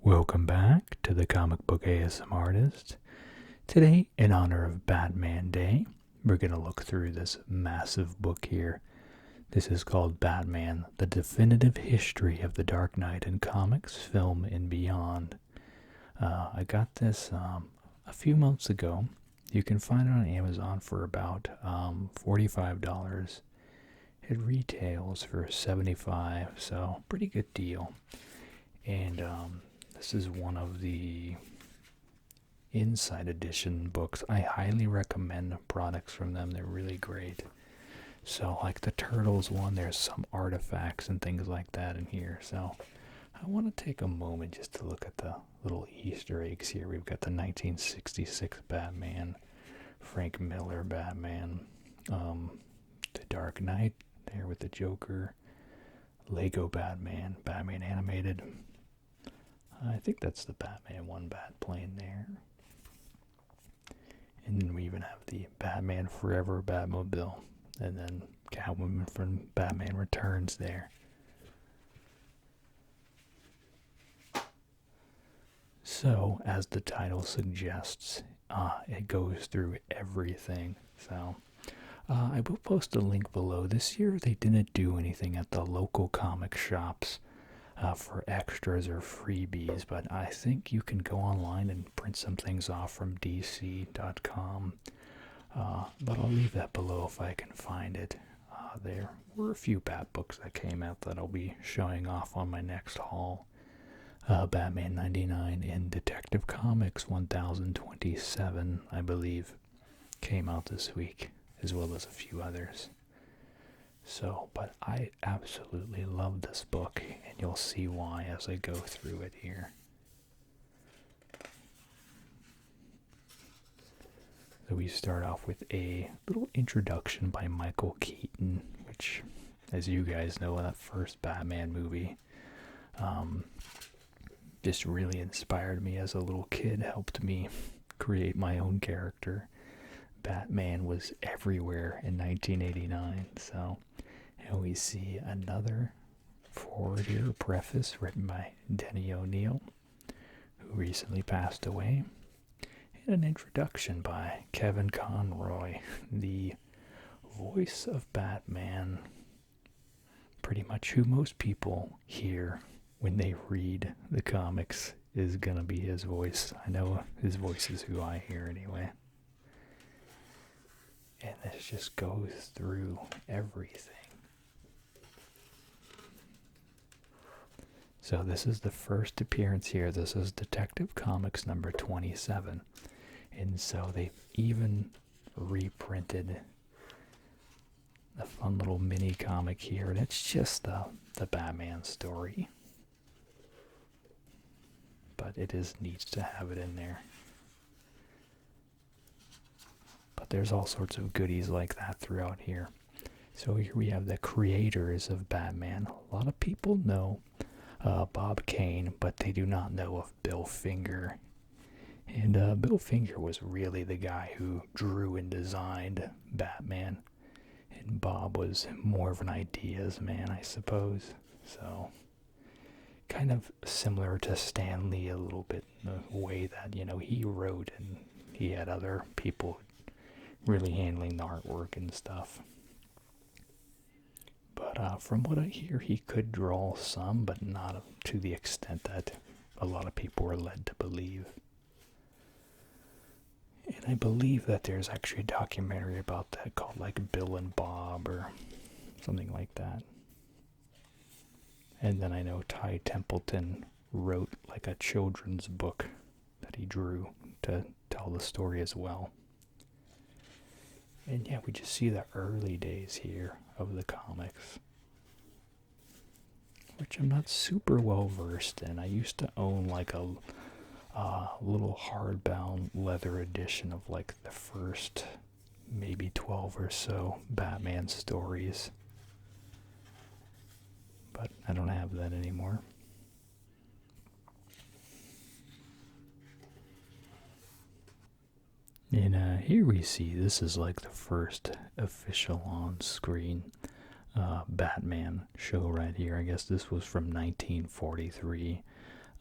Welcome back to the Comic Book ASM Artist. Today, in honor of Batman Day, we're going to look through this massive book here. This is called Batman, The Definitive History of the Dark Knight in Comics, Film, and Beyond. I got this a few months ago. You can find it on Amazon for about $45. It retails for $75, so pretty good deal. And this is one of the Inside Edition books. I highly recommend products from them. They're really great. So like the Turtles one, there's some artifacts and things like that in here. So I want to take a moment just to look at the little Easter eggs here. We've got the 1966 Batman, Frank Miller Batman, the Dark Knight there with the Joker, Lego Batman, Batman Animated. I think that's the Batman 1 bat plane there. And then we even have the Batman Forever Batmobile. And then Catwoman from Batman Returns there. So, as the title suggests, it goes through everything. So, I will post a link below. This year they didn't do anything at the local comic shops for extras or freebies, but I think you can go online and print some things off from dc.com. But I'll leave that below if I can find it. There were a few Bat books that came out that I'll be showing off on my next haul. Batman 99 and Detective Comics 1027, I believe, came out this week, as well as a few others. So, but I absolutely love this book, and you'll see why as I go through it here. So we start off with a little introduction by Michael Keaton, which, as you guys know, that first Batman movie just really inspired me as a little kid, helped me create my own character. Batman was everywhere in 1989, so... And we see another forward here, preface written by Denny O'Neil, who recently passed away, and an introduction by Kevin Conroy, the voice of Batman, pretty much who most people hear when they read the comics is going to be his voice. I know his voice is who I hear anyway. And this just goes through everything. So this is the first appearance here. This is Detective Comics number 27. And so they've even reprinted a fun little mini comic here. And it's just the Batman story. But it is neat to have it in there. But there's all sorts of goodies like that throughout here. So here we have the creators of Batman. A lot of people know Bob Kane, but they do not know of Bill Finger. And Bill Finger was really the guy who drew and designed Batman. And Bob was more of an ideas man, I suppose. So, kind of similar to Stan Lee a little bit in the way that, he wrote and he had other people really handling the artwork and stuff. But from what I hear, he could draw some, but not to the extent that a lot of people were led to believe. And I believe that there's actually a documentary about that called like Bill and Bob or something like that. And then I know Ty Templeton wrote like a children's book that he drew to tell the story as well. And yeah, we just see the early days here of the comics, which I'm not super well versed in. I used to own like a little hardbound leather edition of like the first maybe 12 or so Batman stories, but I don't have that anymore. And here we see, this is like the first official on-screen Batman show right here. I guess this was from 1943.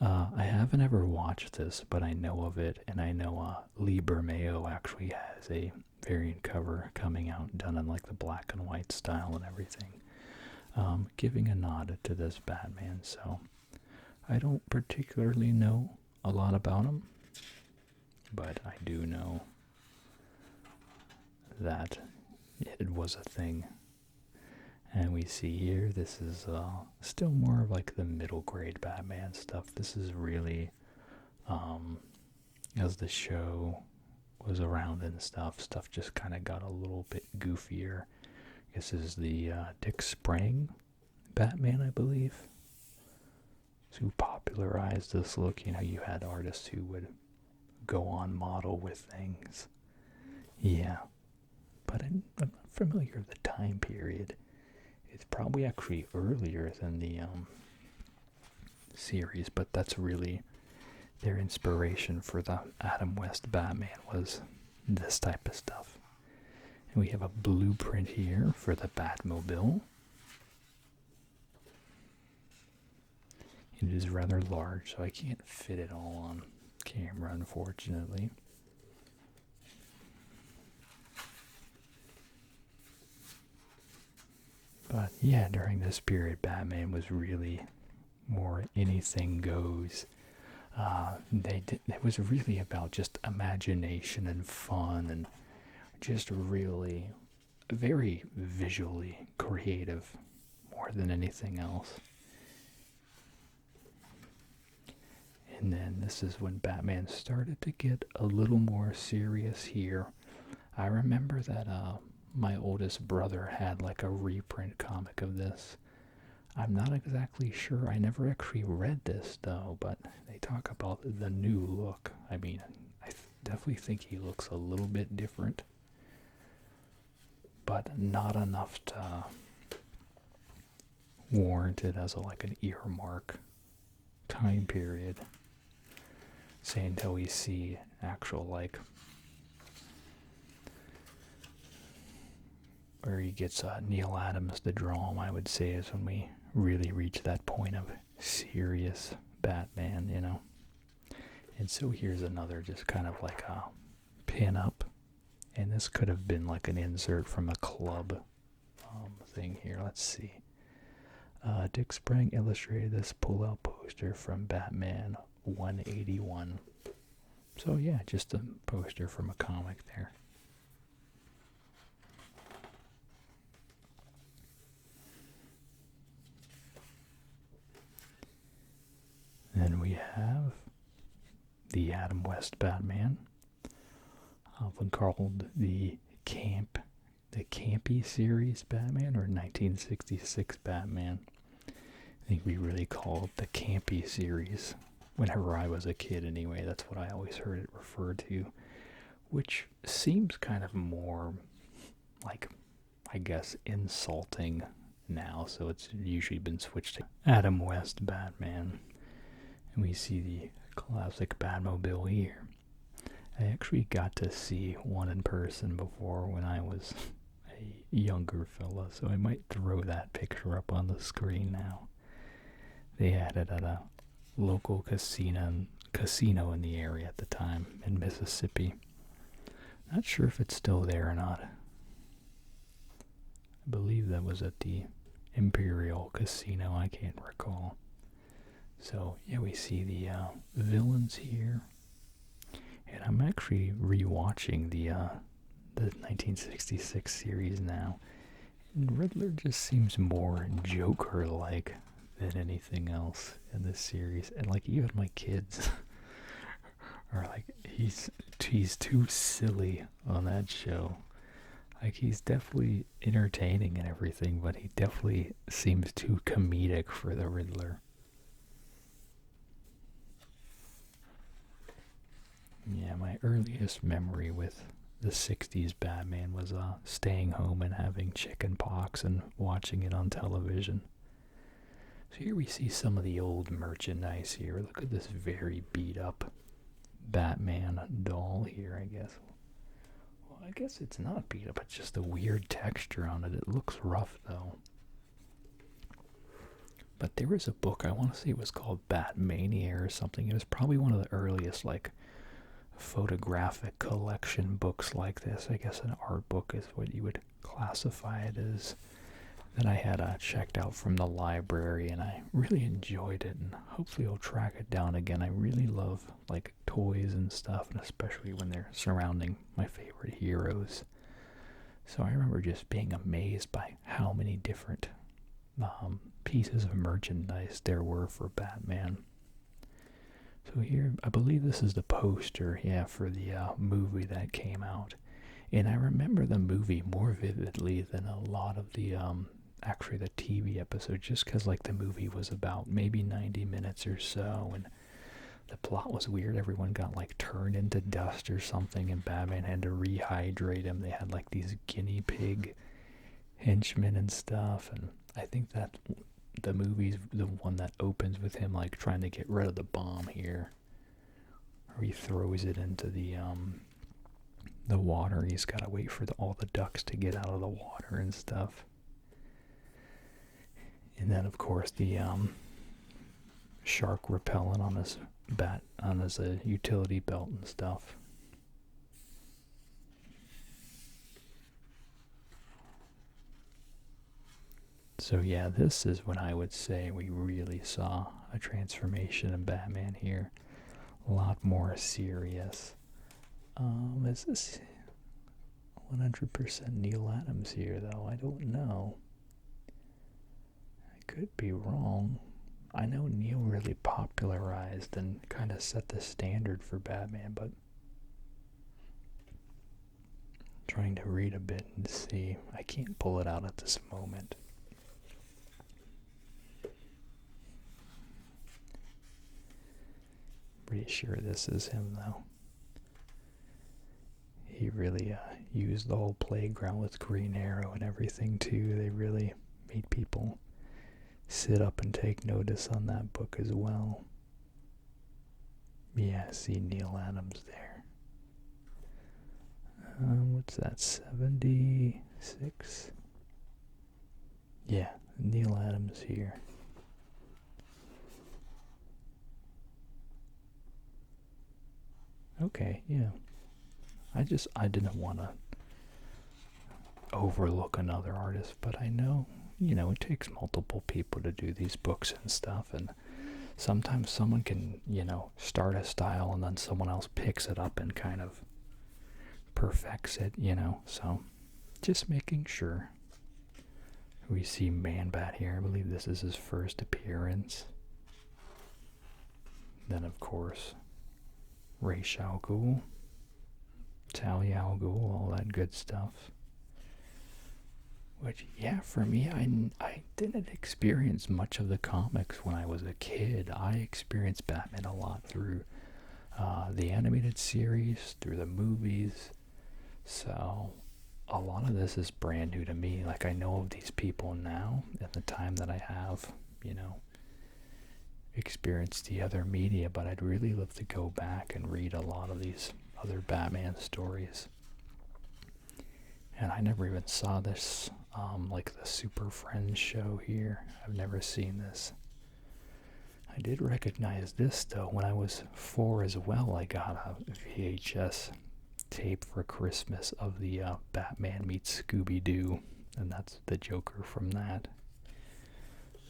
I haven't ever watched this, but I know of it, and I know Lee Bermeo actually has a variant cover coming out, done in like the black and white style and everything, giving a nod to this Batman. So I don't particularly know a lot about him, but I do know that it was a thing. And we see here, this is still more of like the middle grade Batman stuff. This is really, as the show was around and stuff just kind of got a little bit goofier. This is the Dick Sprang Batman, I believe, who popularized this look. You know, you had artists who would go on model with things. Yeah, but I'm not familiar with the time period. It's probably actually earlier than the series, but that's really their inspiration for the Adam West Batman, was this type of stuff. And we have a blueprint here for the Batmobile. It is rather large, so I can't fit it all on camera, unfortunately. But yeah, during this period, Batman was really more anything goes. It was really about just imagination and fun, and just really very visually creative more than anything else. And then this is when Batman started to get a little more serious here. I remember that my oldest brother had like a reprint comic of this. I'm not exactly sure. I never actually read this though, but they talk about the new look. I mean, I definitely think he looks a little bit different, but not enough to warrant it as like an earmark time period. Say until we see actual like where he gets Neil Adams to draw him, I would say, is when we really reach that point of serious Batman, you know. And so here's another just kind of like a pin-up. And this could have been like an insert from a club thing here. Let's see. Dick Sprang illustrated this pull-out poster from Batman 181. So yeah, just a poster from a comic there. Then we have the Adam West Batman, often called the Campy series Batman, or 1966 Batman. I think we really call it the Campy series. Whenever I was a kid anyway, that's what I always heard it referred to, which seems kind of more like, I guess, insulting now, so it's usually been switched to Adam West Batman. And we see the classic Batmobile here. I actually got to see one in person before when I was a younger fella, so I might throw that picture up on the screen now. They had it at a local casino in the area at the time in Mississippi. Not sure if it's still there or not. I believe that was at the Imperial Casino, I can't recall. So yeah, we see the villains here. And I'm actually rewatching the 1966 series now. And Riddler just seems more Joker-like than anything else in this series. And like even my kids are like, he's too silly on that show. Like he's definitely entertaining and everything, but he definitely seems too comedic for the Riddler. Yeah, my earliest memory with the 60s Batman was staying home and having chicken pox and watching it on television. So here we see some of the old merchandise here. Look at this very beat up Batman doll here, I guess. Well, I guess it's not beat up, it's just a weird texture on it. It looks rough though. But there was a book, I want to say it was called Batmania or something. It was probably one of the earliest, like, photographic collection books like this. I guess an art book is what you would classify it as. That I had checked out from the library, and I really enjoyed it, and hopefully I'll track it down again. I really love, like, toys and stuff, and especially when they're surrounding my favorite heroes. So I remember just being amazed by how many different pieces of merchandise there were for Batman. So here, I believe this is the poster, yeah, for the movie that came out. And I remember the movie more vividly than a lot of the, actually the TV episode, just because, like, the movie was about maybe 90 minutes or so, and the plot was weird. Everyone got, like, turned into dust or something, and Batman had to rehydrate him. They had, like, these guinea pig henchmen and stuff, and I think that the movie's the one that opens with him, like, trying to get rid of the bomb here, or he throws it into the water. He's got to wait for all the ducks to get out of the water and stuff. And then, of course, the shark repellent on his utility belt and stuff. So yeah, this is when I would say we really saw a transformation in Batman here. A lot more serious. Is this 100% Neil Adams here, though? I don't know. I could be wrong. I know Neil really popularized and kind of set the standard for Batman, but trying to read a bit and see. I can't pull it out at this moment. Pretty sure this is him, though. He really used the whole playground with Green Arrow and everything, too. They really made people sit up and take notice on that book as well. Yeah, see Neil Adams there. What's that, 76? Yeah, Neil Adams here. Okay, yeah. I didn't want to overlook another artist, but I know, it takes multiple people to do these books and stuff, and sometimes someone can, start a style and then someone else picks it up and kind of perfects it, so just making sure. We see Man-Bat here. I believe this is his first appearance. Then, of course, Ra's al Ghul, Talia al Ghul, all that good stuff. Which, yeah, for me, I didn't experience much of the comics when I was a kid. I experienced Batman a lot through the animated series, through the movies. So a lot of this is brand new to me. Like, I know of these people now at the time that I have, experienced the other media, but I'd really love to go back and read a lot of these other Batman stories. And I never even saw this, like the Super Friends show here. I've never seen this. I did recognize this, though. When I was 4 as well, I got a VHS tape for Christmas of the Batman meets Scooby-Doo, and that's the Joker from that.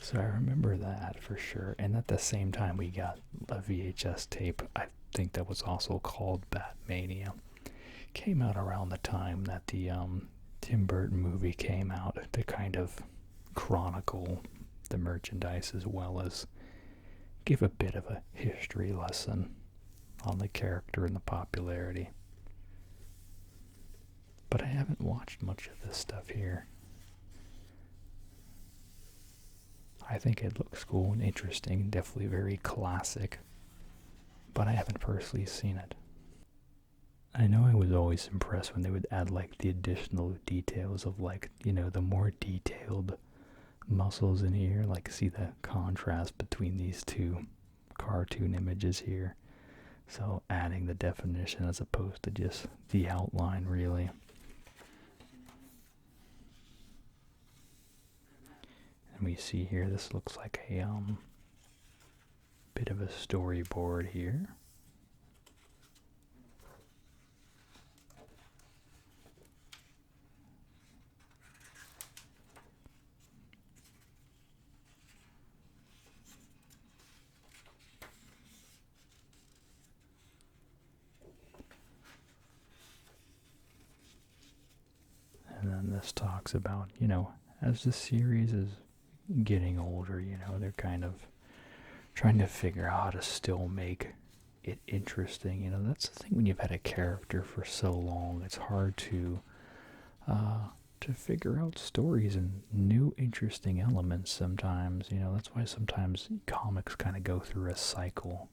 So I remember that for sure. And at the same time, we got a VHS tape, I think that was also called Batmania. Came out around the time that the Tim Burton movie came out to kind of chronicle the merchandise as well as give a bit of a history lesson on the character and the popularity. But I haven't watched much of this stuff here. I think it looks cool and interesting, definitely very classic, but I haven't personally seen it. I know I was always impressed when they would add, like, the additional details of, like, the more detailed muscles in here. Like, see the contrast between these two cartoon images here. So adding the definition as opposed to just the outline, really. And we see here, this looks like a bit of a storyboard here. And then this talks about, as the series is getting older, they're kind of trying to figure out how to still make it interesting. That's the thing when you've had a character for so long. It's hard to figure out stories and new interesting elements sometimes. That's why sometimes comics kind of go through a cycle.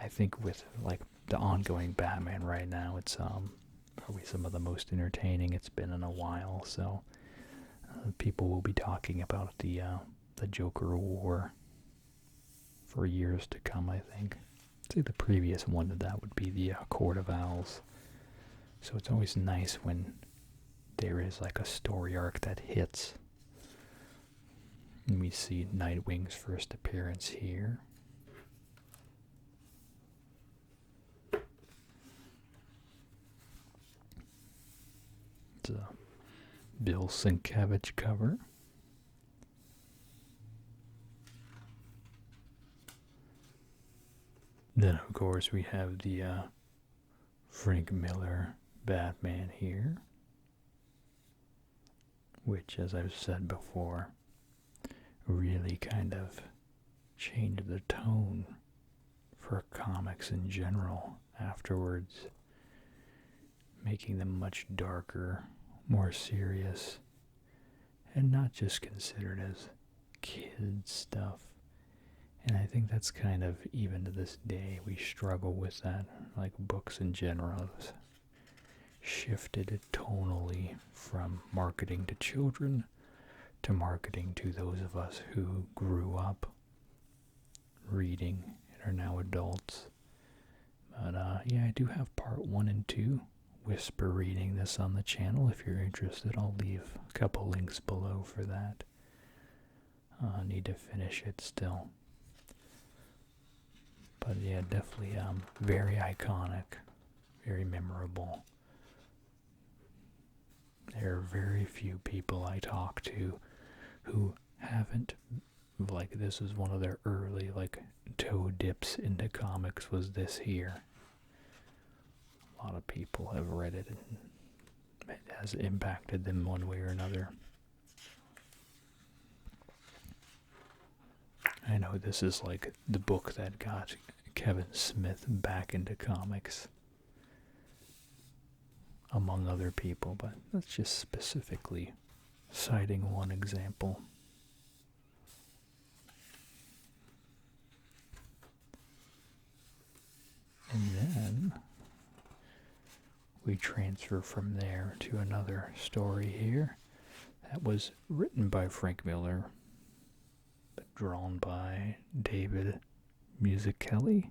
I think with like the ongoing Batman right now, it's probably some of the most entertaining it's been in a while. So people will be talking about the Joker War for years to come, I think. I'd say the previous one to that would be the Court of Owls. So it's always nice when there is like a story arc that hits. And we see Nightwing's first appearance here. It's a Bill Sienkiewicz cover. Then, of course, we have the Frank Miller Batman here, which, as I've said before, really kind of changed the tone for comics in general afterwards, making them much darker, more serious, and not just considered as kids stuff. And I think that's kind of, even to this day, we struggle with that. Like books in general have shifted tonally from marketing to children to marketing to those of us who grew up reading and are now adults. But yeah, I do have part 1 and 2 whisper reading this on the channel. If you're interested, I'll leave a couple links below for that. I need to finish it still. But yeah, definitely very iconic, very memorable. There are very few people I talk to who haven't, like, this is one of their early, like, toe dips into comics, was this here. A lot of people have read it and it has impacted them one way or another. I know this is like the book that got Kevin Smith back into comics, among other people, but that's just specifically citing one example. And then we transfer from there to another story here that was written by Frank Miller, but drawn by David Mazzucchelli,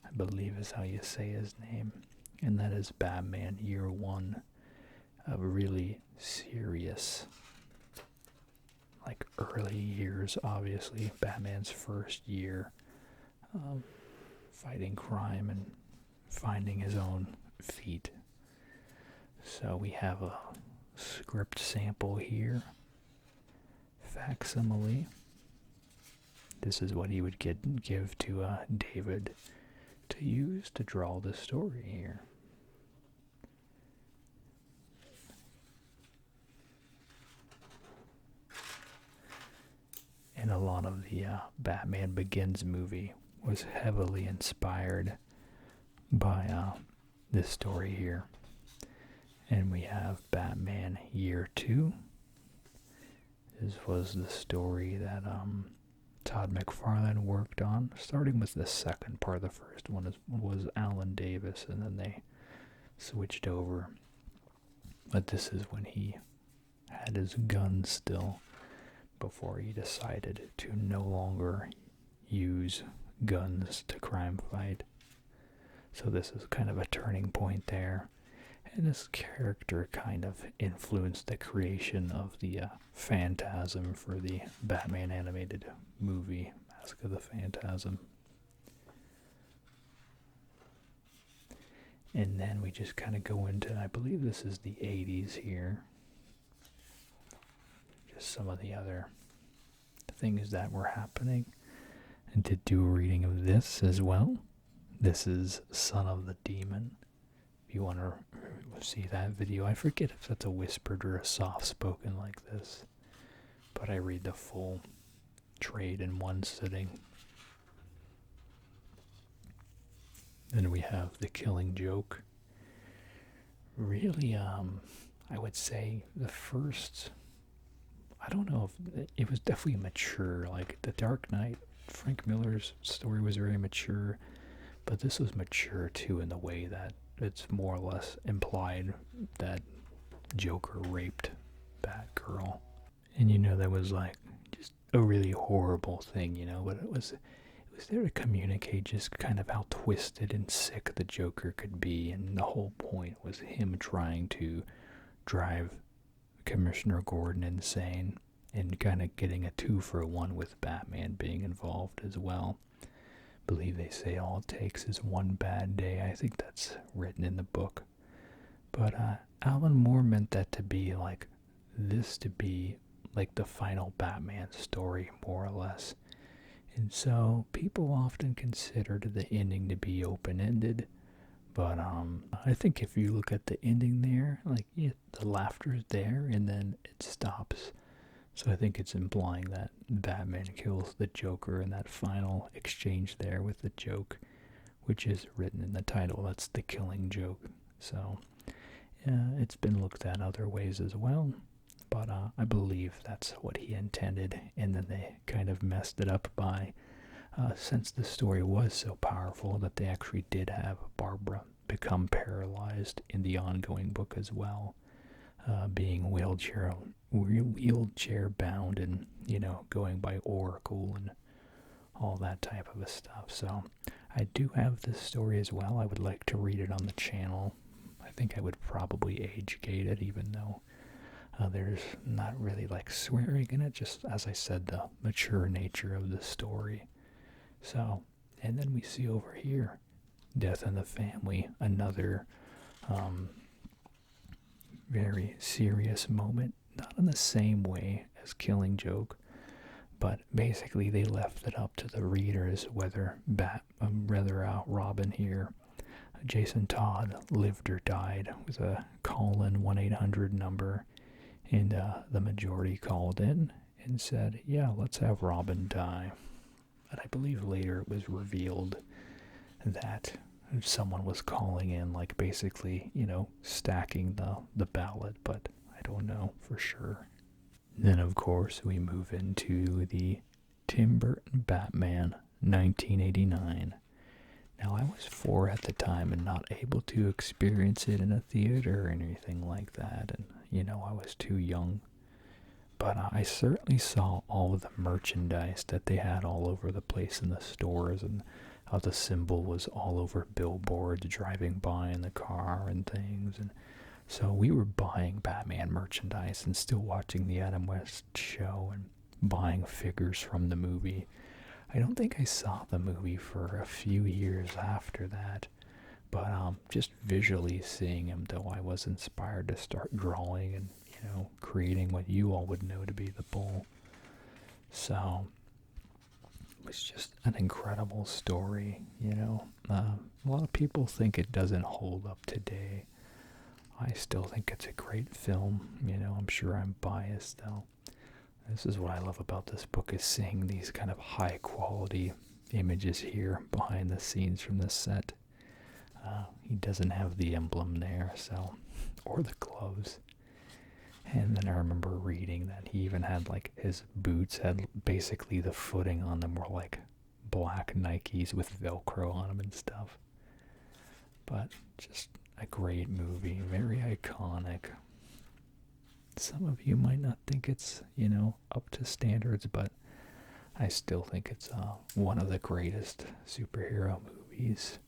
I believe is how you say his name. And that is Batman Year One, a really serious, like early years, obviously, Batman's first year, fighting crime and finding his own feet. So we have a script sample here, facsimile. This is what he would give to David to use to draw the story here. And a lot of the Batman Begins movie was heavily inspired by this story here. And we have Batman Year 2. This was the story that Todd McFarlane worked on, starting with the second part. The first one was Alan Davis, and then they switched over. But this is when he had his gun still, before he decided to no longer use guns to crime fight. So this is kind of a turning point there. And this character kind of influenced the creation of the Phantasm for the Batman animated movie, Mask of the Phantasm. And then we just kind of go into, I believe this is the 80s here. Just some of the other things that were happening. And to do a reading of this as well. This is Son of the Demon. If you want to see that video, I forget if that's a whispered or a soft spoken like this. But I read the full trade in one sitting. Then we have The Killing Joke. Really, I would say the first, I don't know if it was definitely mature. Like The Dark Knight, Frank Miller's story was very mature, but this was mature too in the way that it's more or less implied that Joker raped Batgirl. And that was like just a really horrible thing, but it was there to communicate just kind of how twisted and sick the Joker could be, and the whole point was him trying to drive Commissioner Gordon insane and kind of getting a 2-for-1 with Batman being involved as well. I believe they say all it takes is one bad day. I think that's written in the book. But Alan Moore meant that to be like the final Batman story, more or less. And so people often considered the ending to be open-ended, but I think if you look at the ending there, the laughter is there and then it stops. So I think it's implying that Batman kills the Joker in that final exchange there with the joke, which is written in the title. That's The Killing Joke. So it's been looked at other ways as well. But I believe that's what he intended, and then they kind of messed it up by, since the story was so powerful, that they actually did have Barbara become paralyzed in the ongoing book as well, being wheelchair bound and, going by Oracle and all that type of stuff. So I do have this story as well. I would like to read it on the channel. I think I would probably age gate it, even though there's not really swearing in it, just as I said, the mature nature of the story. So, and then we see over here, Death in the Family, another very serious moment, not in the same way as Killing Joke, but basically they left it up to the readers whether Robin here, Jason Todd, lived or died, with a call-in 1-800 number. And the majority called in and said, yeah, let's have Robin die. And I believe later it was revealed that someone was calling in, basically, stacking the ballot, but I don't know for sure. Then, of course, we move into the Tim Burton Batman, 1989. Now, I was 4 at the time and not able to experience it in a theater or anything like that, and I was too young. But I certainly saw all of the merchandise that they had all over the place in the stores, and how the symbol was all over billboards driving by in the car and things. And so we were buying Batman merchandise and still watching the Adam West show and buying figures from the movie. I don't think I saw the movie for a few years after that. But just visually seeing him, though, I was inspired to start drawing and, creating what you all would know to be the Bull. So it was just an incredible story, A lot of people think it doesn't hold up today. I still think it's a great film, I'm sure I'm biased, though. This is what I love about this book, is seeing these kind of high-quality images here behind the scenes from the set. He doesn't have the emblem there, or the gloves. And then I remember reading that he even had, his boots had basically the footing on them were black Nikes with Velcro on them and stuff. But just a great movie, very iconic. Some of you might not think it's, up to standards, but I still think it's one of the greatest superhero movies.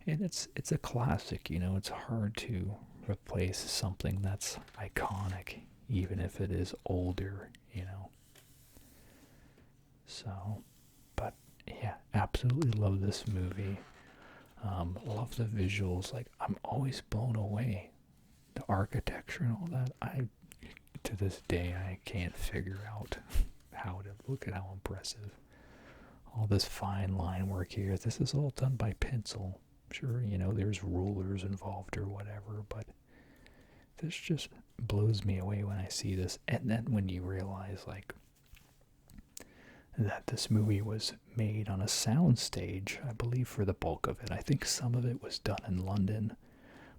And it's a classic, it's hard to replace something that's iconic, even if it is older, you know. So, but yeah, absolutely love this movie. Love the visuals. Like, I'm always blown away. The architecture and all that. To this day, I can't figure out how to look at how impressive. All this fine line work here. This is all done by pencil. Sure, you know, there's rulers involved or whatever, but this just blows me away when I see this. And then when you realize, like, that this movie was made on a soundstage, I believe, for the bulk of it. I think some of it was done in London,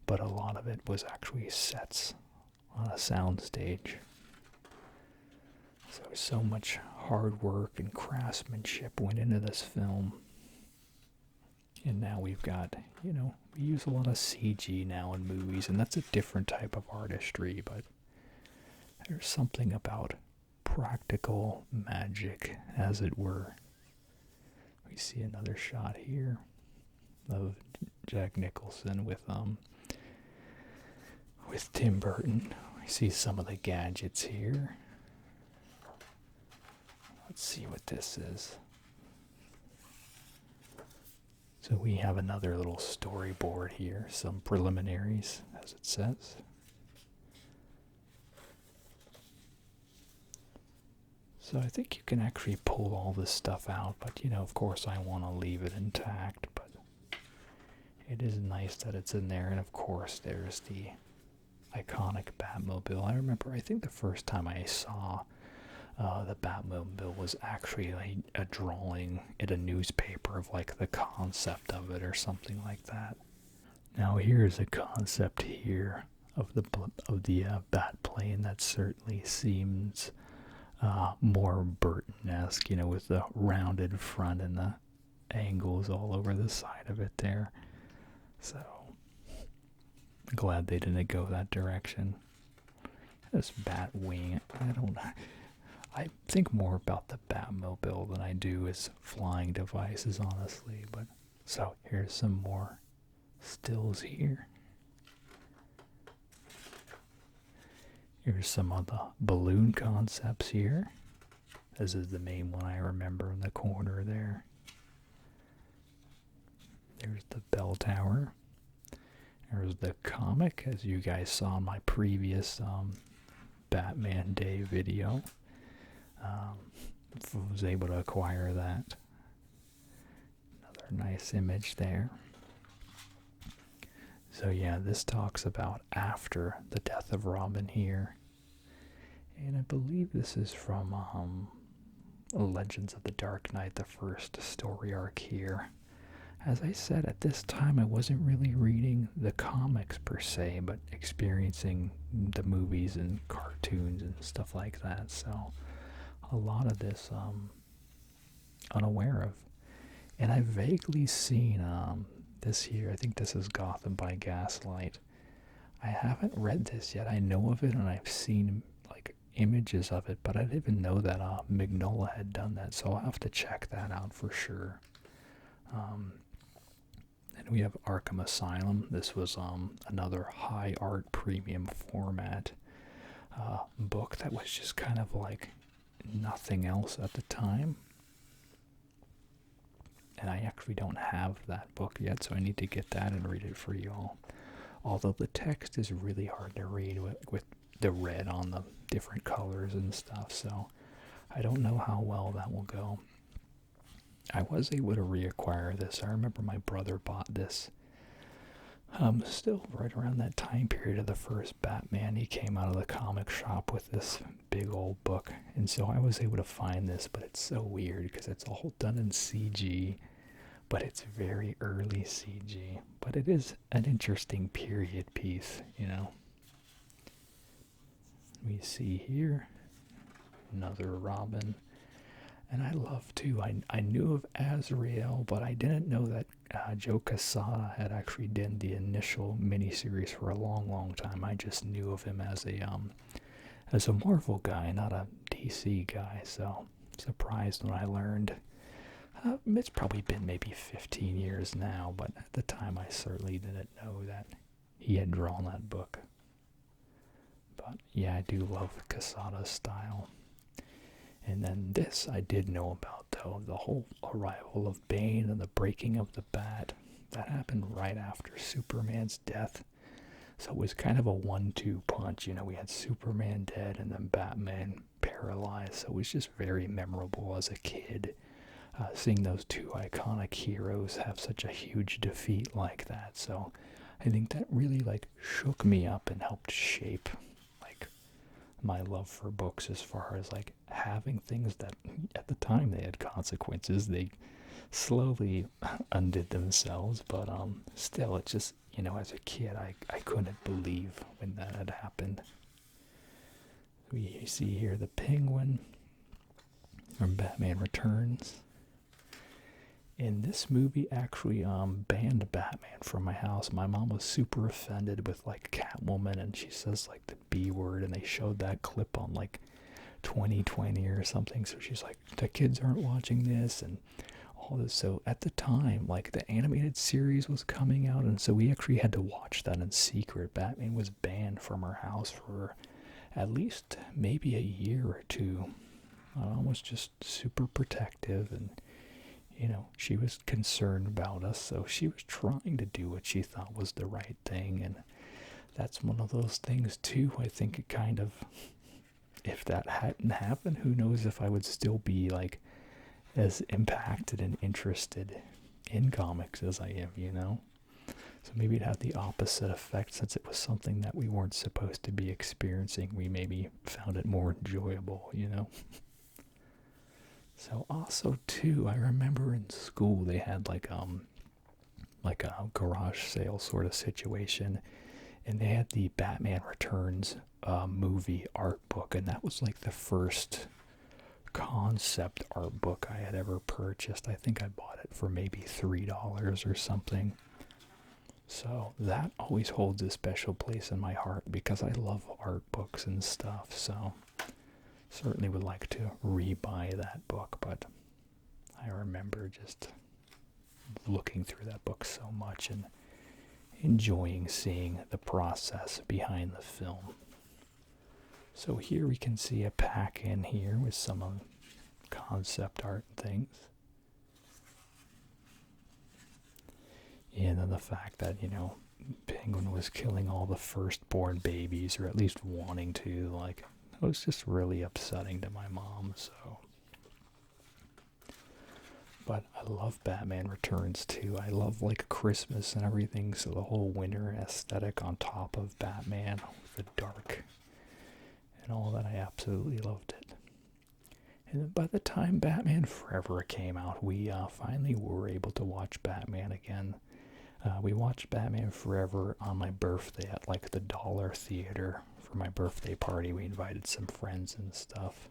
but a lot of it was actually sets on a soundstage. So much hard work and craftsmanship went into this film. And now we've got, you know, we use a lot of CG now in movies, and that's a different type of artistry, but there's something about practical magic, as it were. We see another shot here of Jack Nicholson with Tim Burton. We see some of the gadgets here. Let's see what this is. So we have another little storyboard here, some preliminaries, as it says. So I think you can actually pull all this stuff out, but you know, of course I want to leave it intact, but it is nice that it's in there. And of course there's the iconic Batmobile. I remember, I think the first time I saw the Batmobile was actually a drawing in a newspaper of like the concept of it or something like that. Now here's a concept here of the bat plane that certainly seems more Burton-esque, you know, with the rounded front and the angles all over the side of it there. So glad they didn't go that direction. This bat wing, I think more about the Batmobile than I do as flying devices, honestly. But so here's some more stills here. Here's some of the balloon concepts here. This is the main one I remember in the corner there. There's the bell tower. There's the comic, as you guys saw in my previous Batman Day video. Was able to acquire that. Another nice image there. So yeah, this talks about after the death of Robin here. And I believe this is from Legends of the Dark Knight, the first story arc here. As I said, at this time I wasn't really reading the comics per se, but experiencing the movies and cartoons and stuff like that. So a lot of this unaware of. And I've vaguely seen this here. I think this is Gotham by Gaslight. I haven't read this yet. I know of it and I've seen like images of it, but I didn't even know that Mignola had done that, so I'll have to check that out for sure. And we have Arkham Asylum. This was another high art premium format book that was just kind of like nothing else at the time. And I actually don't have that book yet, so I need to get that and read it for y'all. Although the text is really hard to read with the red on the different colors and stuff, so I don't know how well that will go. I was able to reacquire this. I remember my brother bought this still right around that time period of the first Batman. He came out of the comic shop with this big old book, and so I was able to find this, but it's so weird because it's all done in CG, but it's very early CG. But it is an interesting period piece, you know. We see here another Robin. And I love, too, I knew of Azrael, but I didn't know that Joe Quesada had actually done the initial miniseries for a long, long time. I just knew of him as a Marvel guy, not a DC guy, so surprised when I learned. It's probably been maybe 15 years now, but at the time I certainly didn't know that he had drawn that book. But yeah, I do love Quesada's style. And then this I did know about, though, the whole arrival of Bane and the breaking of the bat. That happened right after Superman's death. So it was kind of a 1-2 punch. You know, we had Superman dead and then Batman paralyzed. So it was just very memorable as a kid, seeing those two iconic heroes have such a huge defeat like that. So I think that really like shook me up and helped shape like my love for books, as far as like having things that at the time they had consequences. They slowly undid themselves, but still, it just, you know, as a kid, I couldn't believe when that had happened. We see here the Penguin from Batman Returns. And this movie actually banned Batman from my house. My mom was super offended with like Catwoman, and she says like the B word, and they showed that clip on like 2020 or something. So she's like, the kids aren't watching this and all this. So at the time, like the animated series was coming out, and so we actually had to watch that in secret. Batman was banned from our house for at least maybe a year or two. My mom was just super protective, and you know, she was concerned about us, so she was trying to do what she thought was the right thing. And that's one of those things too. I think it kind of, if that hadn't happened, who knows if I would still be like as impacted and interested in comics as I am, you know? So maybe it had the opposite effect. Since it was something that we weren't supposed to be experiencing, we maybe found it more enjoyable, you know? So also too, I remember in school they had like a garage sale sort of situation, and they had the Batman Returns movie art book, and that was like the first concept art book I had ever purchased. I think I bought it for maybe $3 or something. So that always holds a special place in my heart because I love art books and stuff. So certainly would like to re-buy that book, but I remember just looking through that book so much and enjoying seeing the process behind the film. So here we can see a pack in here with some concept art and things. And then the fact that, you know, Penguin was killing all the firstborn babies, or at least wanting to, like, it was just really upsetting to my mom, so. But I love Batman Returns too. I love like Christmas and everything, so the whole winter aesthetic on top of Batman, the dark and all that, I absolutely loved it. And then by the time Batman Forever came out, we finally were able to watch Batman again. We watched Batman Forever on my birthday at like the Dollar Theater. For my birthday party, we invited some friends and stuff.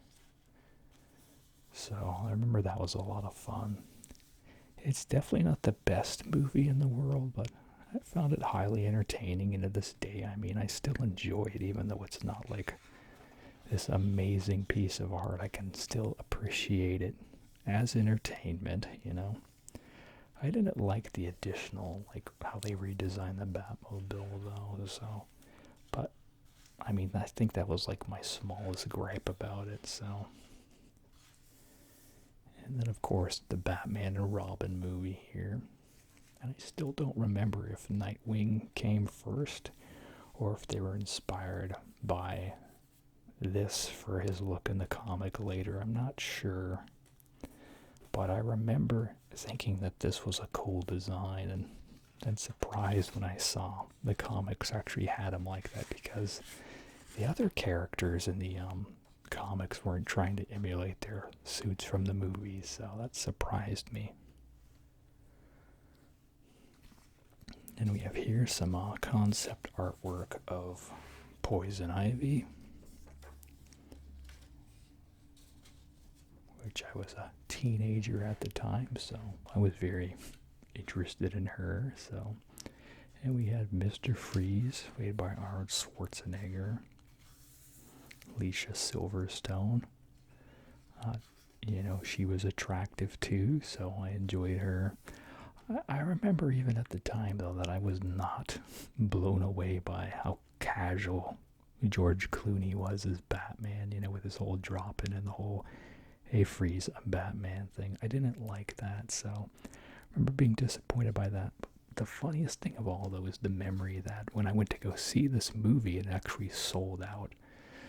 So I remember that was a lot of fun. It's definitely not the best movie in the world, but I found it highly entertaining, and to this day, I mean, I still enjoy it, even though it's not like this amazing piece of art. I can still appreciate it as entertainment, you know. I didn't like the additional, like how they redesigned the Batmobile though, so, but I mean, I think that was like my smallest gripe about it, so. And then, of course, the Batman and Robin movie here. And I still don't remember if Nightwing came first or if they were inspired by this for his look in the comic later. I'm not sure. But I remember thinking that this was a cool design, and then surprised when I saw the comics actually had him like that, because the other characters in the comics weren't trying to emulate their suits from the movies, so that surprised me. And we have here some concept artwork of Poison Ivy, which I was a teenager at the time, so I was very interested in her. So, and we had Mr. Freeze, played by Arnold Schwarzenegger. Alicia Silverstone. You know, she was attractive too, so I enjoyed her. I remember even at the time, though, that I was not blown away by how casual George Clooney was as Batman, with his whole drop-in and the whole, hey, freeze, I'm Batman thing. I didn't like that, so I remember being disappointed by that. But the funniest thing of all, though, is the memory that when I went to go see this movie, it actually sold out.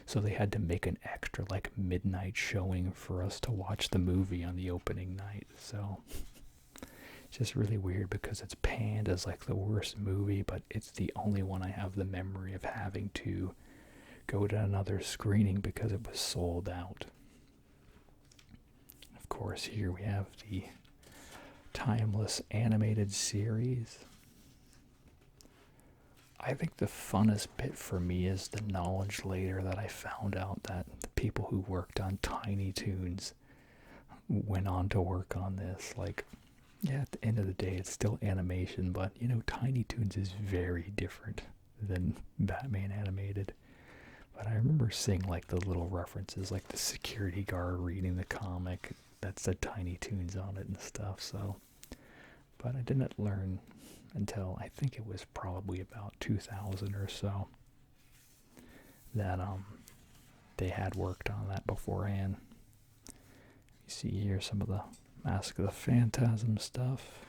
So they had to make an extra, midnight showing for us to watch the movie on the opening night. So it's just really weird because it's panned as, the worst movie, but it's the only one I have the memory of having to go to another screening because it was sold out. Of course, here we have the timeless animated series. I think the funnest bit for me is the knowledge later that I found out that the people who worked on Tiny Toons went on to work on this. At the end of the day, it's still animation, but, Tiny Toons is very different than Batman animated. But I remember seeing, the little references, the security guard reading the comic that said Tiny Toons on it and stuff, so. But I didn't learn until I think it was probably about 2000 or so that they had worked on that beforehand. You see here some of the Mask of the Phantasm stuff.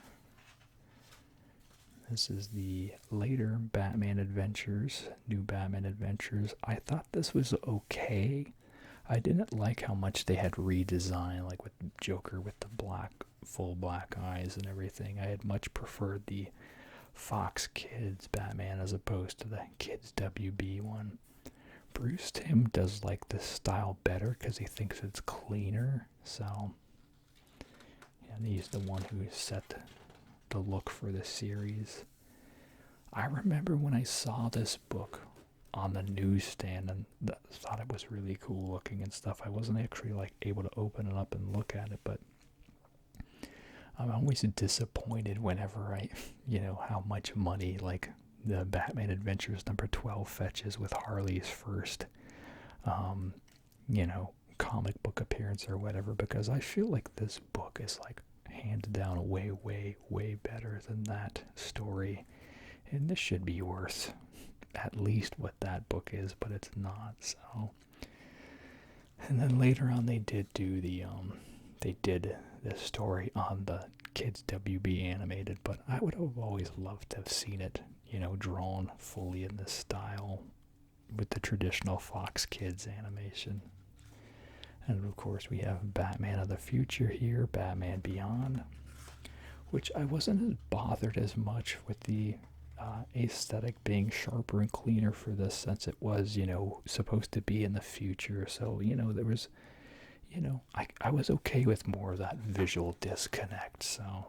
This is the later Batman Adventures, New Batman Adventures. I thought this was okay. I didn't like how much they had redesigned, with Joker with the full black eyes and everything. I had much preferred the Fox Kids Batman as opposed to the Kids WB one. Bruce Timm does this style better because he thinks it's cleaner. So, and he's the one who set the look for the series. I remember when I saw this book on the newsstand and thought it was really cool looking and stuff. I wasn't actually able to open it up and look at it, but I'm always disappointed whenever how much money the Batman Adventures number 12 fetches with Harley's first comic book appearance or whatever, because I feel like this book is hands down way, way, way better than that story, and this should be worth at least what that book is, but it's not. So, and then later on they did do they did this story on the Kids WB animated, but I would have always loved to have seen it, drawn fully in this style with the traditional Fox Kids animation. And of course we have Batman of the Future here, Batman Beyond, which I wasn't as bothered as much with the aesthetic being sharper and cleaner for this, since it was, supposed to be in the future. So, there was, I was okay with more of that visual disconnect. So,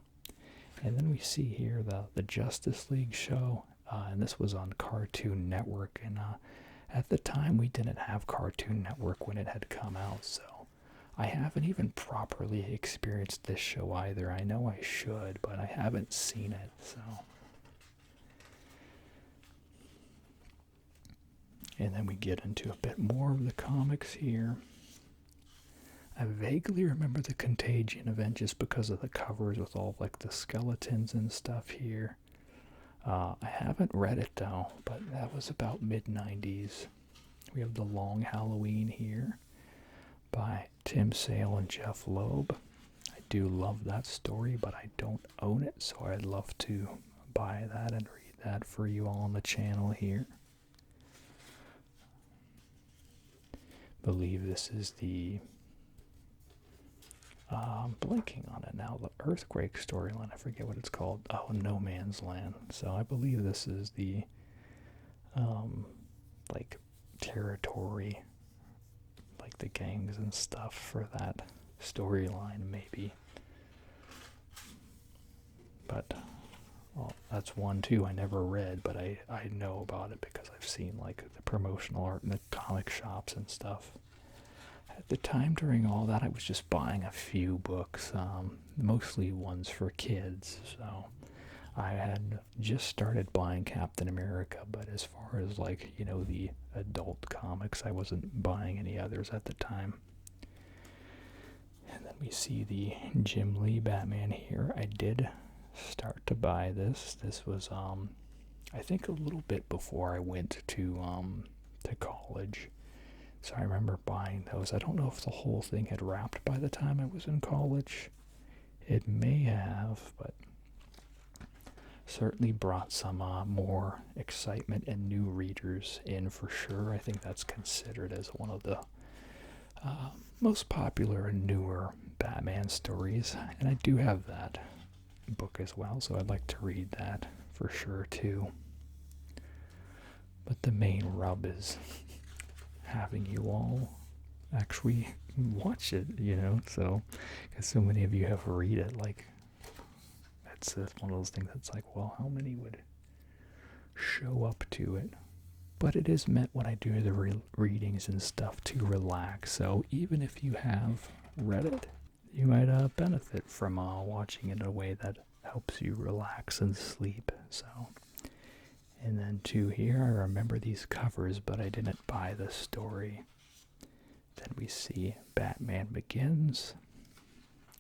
and then we see here the Justice League show, and this was on Cartoon Network, and at the time we didn't have Cartoon Network when it had come out, so I haven't even properly experienced this show either. I know I should, but I haven't seen it, so. And then we get into a bit more of the comics here. I vaguely remember the Contagion event just because of the covers with all the skeletons and stuff here. I haven't read it though, but that was about mid-90s. We have The Long Halloween here by Tim Sale and Jeff Loeb. I do love that story, but I don't own it, so I'd love to buy that and read that for you all on the channel here. Believe this is the blanking on it now, the Earthquake storyline. I forget what it's called. Oh, No Man's Land. So I believe this is the territory, the gangs and stuff for that storyline, maybe. But well, that's one too I never read, but I know about it because I've seen the promotional art in the comic shops and stuff. At the time during all that, I was just buying a few books, mostly ones for kids, so I had just started buying Captain America, but as far as the adult comics, I wasn't buying any others at the time. And then we see the Jim Lee Batman here. I did start to buy this. This was I think a little bit before I went to college. So I remember buying those. I don't know if the whole thing had wrapped by the time I was in college. It may have, but certainly brought some more excitement and new readers in for sure. I think that's considered as one of the most popular and newer Batman stories. And I do have that book as well, so I'd like to read that for sure too. But the main rub is having you all actually watch it, so because so many of you have read it. Like, it's one of those things that's like, well, how many would show up to it? But it is meant when I do the readings and stuff to relax, so even if you have read it, you might benefit from watching it in a way that helps you relax and sleep. So, and then too, here I remember these covers, but I didn't buy the story. Then we see Batman Begins,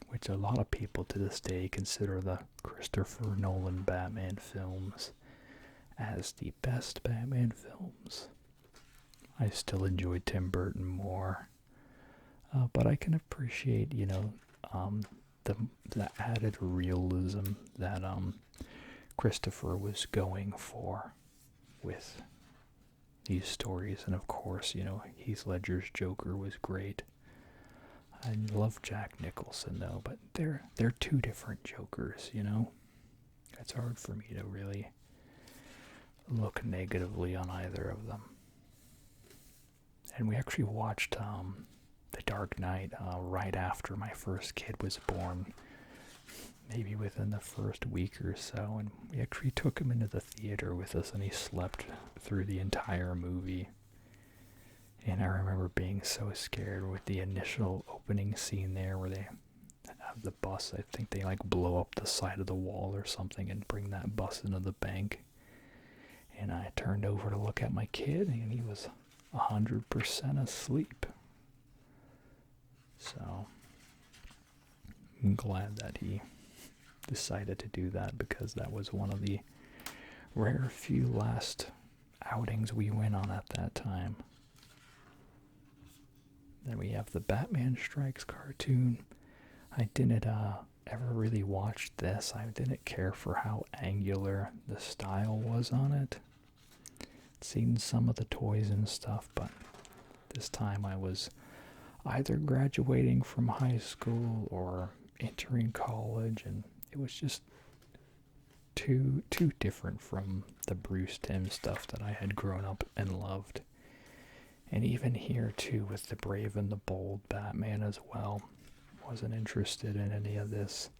which a lot of people to this day consider the Christopher Nolan Batman films as the best Batman films. I still enjoy Tim Burton more, but I can appreciate, the added realism that Christopher was going for with these stories. And of course, Heath Ledger's Joker was great. I love Jack Nicholson though, but they're two different Jokers, It's hard for me to really look negatively on either of them. And we actually watched The Dark Knight right after my first kid was born, maybe within the first week or so, and we actually took him into the theater with us, and he slept through the entire movie. And I remember being so scared with the initial opening scene there where they have the bus. I think they blow up the side of the wall or something and bring that bus into the bank. And I turned over to look at my kid, and he was 100% asleep. So I'm glad that he decided to do that, because that was one of the rare few last outings we went on at that time. Then we have the Batman Strikes cartoon. I didn't ever really watch this. I didn't care for how angular the style was on it. Seen some of the toys and stuff, but this time I was either graduating from high school or entering college, and it was just too different from the Bruce Timm stuff that I had grown up and loved. And even here too, with the Brave and the Bold Batman as well, wasn't interested in any of this.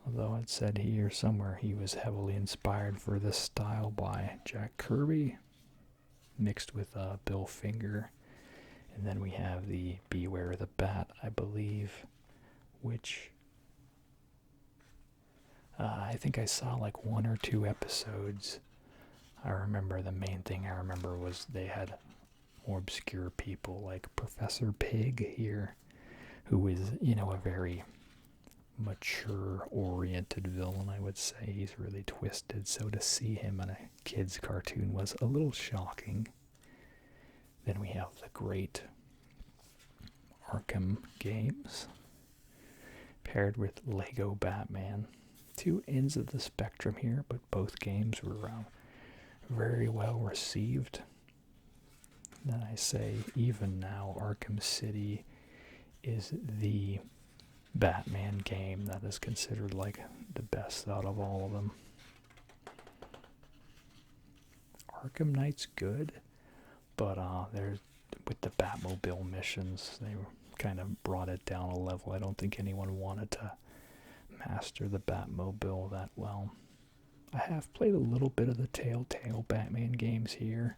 Although it said here somewhere he was heavily inspired for this style by Jack Kirby, mixed with Bill Finger. And then we have the Beware the Bat, I believe, which I think I saw like 1 or 2 episodes. I remember the main thing I remember was they had more obscure people like Professor Pig here, who is, a very mature-oriented villain, I would say. He's really twisted, so to see him in a kid's cartoon was a little shocking. Then we have the great Arkham Games, paired with Lego Batman. 2 ends of the spectrum here, but both games were very well received. Then I say, even now, Arkham City is the Batman game that is considered like the best out of all of them. Arkham Knight's good, but there's with the Batmobile missions, they kind of brought it down a level. I don't think anyone wanted to master the Batmobile that well. I have played a little bit of the Telltale Batman games here,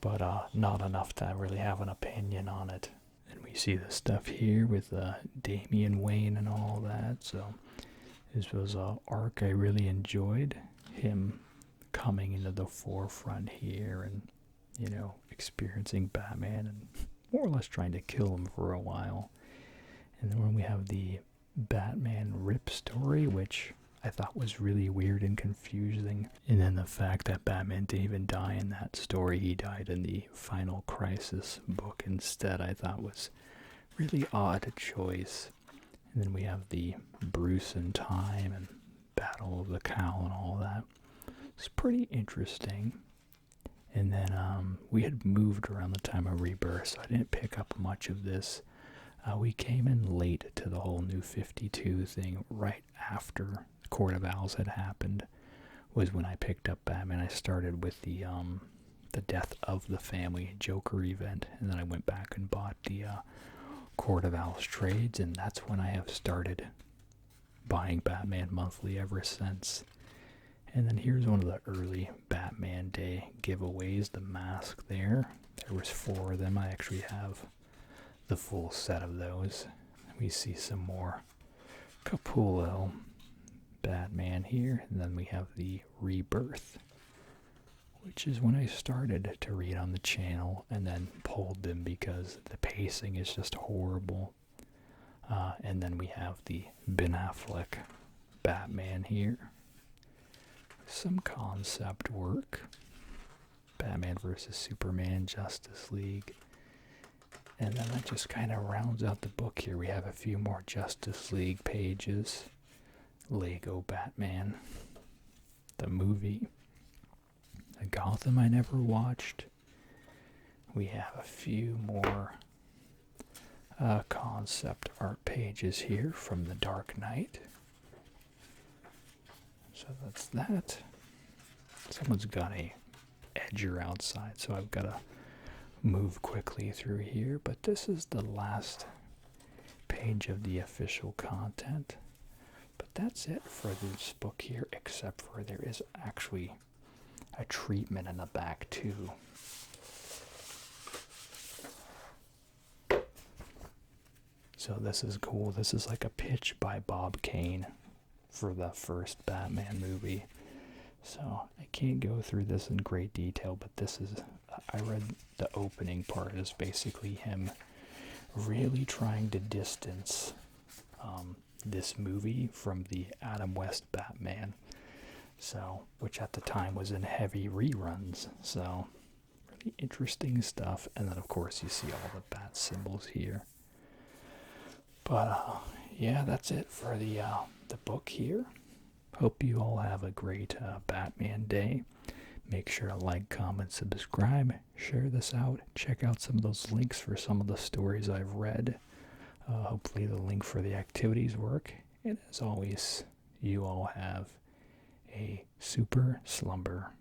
but not enough to really have an opinion on it. And we see the stuff here with Damian Wayne and all that. So this was an arc I really enjoyed. Him coming into the forefront here and, experiencing Batman and more or less trying to kill him for a while. And then when we have the Batman Rip story, which I thought was really weird and confusing. And then the fact that Batman didn't even die in that story, he died in the Final Crisis book instead, I thought was really odd choice. And then we have the Bruce in Time and Battle of the Cowl and all that. It's pretty interesting. And then we had moved around the time of Rebirth, so I didn't pick up much of this. We came in late to the whole New 52 thing. Right after Court of Owls had happened was when I picked up Batman. I started with the Death of the Family Joker event, and then I went back and bought the Court of Owls trades, and that's when I have started buying Batman monthly ever since. And then here's one of the early Batman Day giveaways, the mask there. There was 4 of them. I actually have the full set of those. We see some more Capullo Batman here, and then we have the Rebirth, which is when I started to read on the channel and then pulled them because the pacing is just horrible. And then we have the Ben Affleck Batman here. Some concept work. Batman vs. Superman, Justice League. And then that just kind of rounds out the book here. We have a few more Justice League pages. Lego Batman. The movie. A Gotham I never watched. We have a few more concept art pages here from The Dark Knight. So that's that. Someone's got a edger outside, so I've got to move quickly through here. But this is the last page of the official content. But that's it for this book here, except for there is actually a treatment in the back too. So this is cool. This is like a pitch by Bob Kane for the first Batman movie. So I can't go through this in great detail, but this is, I read the opening part is basically him really trying to distance this movie from the Adam West Batman. So, which at the time was in heavy reruns. So, really interesting stuff. And then of course you see all the bat symbols here. But yeah, that's it for the book here. Hope you all have a great Batman day. Make sure to like, comment, subscribe, share this out. Check out some of those links for some of the stories I've read. Hopefully the link for the activities work. And as always, you all have a super slumber.